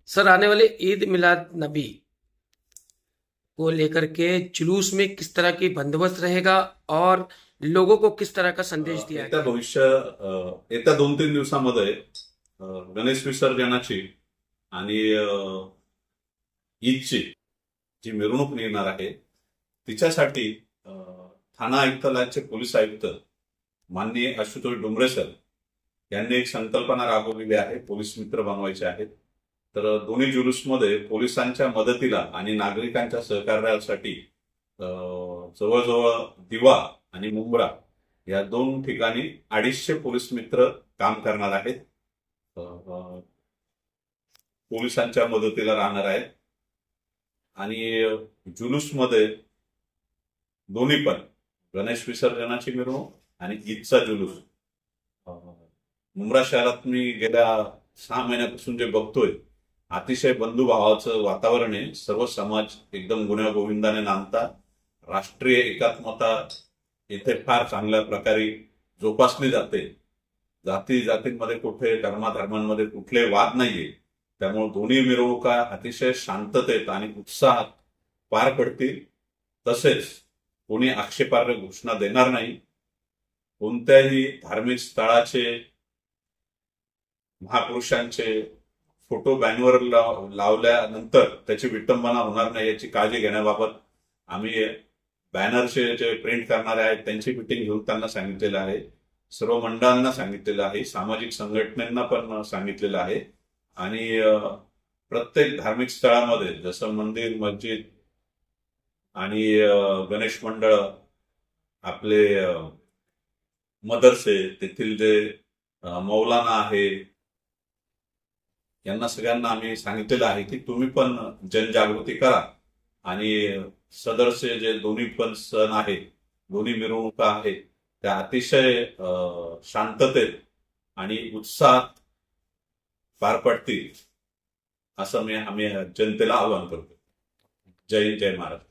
Sir, आने वाले ईद मिलाद नबी को लेकर के जुलूस में किस तरह की बंदोबस्त रहेगा और लोगों को किस तरह का संदेश दिया येत्या गया? येत्या 2-3 दिवसामध्ये गणेश विसर्जनाची आणि ईदची जी मिरवणूक निघणार आहे तिच्यासाठी ठाणा आयुक्तालयाचे पोलीस आयुक्त माननीय आशुतोष डोंगरे सर यांनी एक संकल्पना राबवलेली आहे, पोलीस मित्र बनवायचे आहेत. तर दोन्ही जुलूसमध्ये पोलिसांच्या मदतीला आणि नागरिकांच्या सहकार्यासाठी जवळजवळ दिवा आणि मुंब्रा या दोन ठिकाणी 250 पोलीस मित्र काम करणार आहेत. पोलिसांच्या मदतीला राहणार आहेत आणि जुलूसमध्ये दोन्ही पण गणेश विसर्जनाची मिरवणूक आणि ईदचा जुलूस. मुंब्रा शहरात मी गेल्या 6 महिन्यापासून जे बघतोय, अतिशय बंधुभावाचं वातावरण आहे. सर्व समाज एकदम गुण्यागोविंदाने नांदतात. राष्ट्रीय एकात्मता इथे फार चांगल्या प्रकारे जोपासली जाते. जाती जातींमध्ये कुठे, धर्माधर्मांमध्ये कुठले वाद नाहीये. त्यामुळे दोन्ही मिरवणुका अतिशय शांततेत आणि उत्साहात पार पडतील. तसेच कोणी आक्षेपार्ह घोषणा देणार नाही. कोणत्याही धार्मिक स्थळाचे, महापुरुषांचे फोटो बॅनरवर लावल्यानंतर त्याची विटंबना होणार नाही याची काळजी घेण्याबाबत आम्ही बॅनरचे जे प्रिंट करणारे आहेत त्यांची मिटिंग घेऊन त्यांना सांगितलेलं आहे. सर्व मंडळांना सांगितलेलं आहे, सामाजिक संघटनांना पण सांगितलेलं आहे. आणि प्रत्येक धार्मिक स्थळामध्ये जसं मंदिर, मस्जिद आणि गणेश मंडळ, आपले मदरसे, तेथील जे मौलाना आहे, यांना सगळ्यांना आम्ही सांगितलेलं आहे की तुम्ही पण जनजागृती करा आणि सदरचे जे दोन्ही पण सण आहेत, दोन्ही मिरवणुका आहेत, त्या अतिशय शांततेत आणि उत्साहात पार पडतील असं आम्ही जनतेला आवाहन करतो. जय हिंद, जय महाराष्ट्र.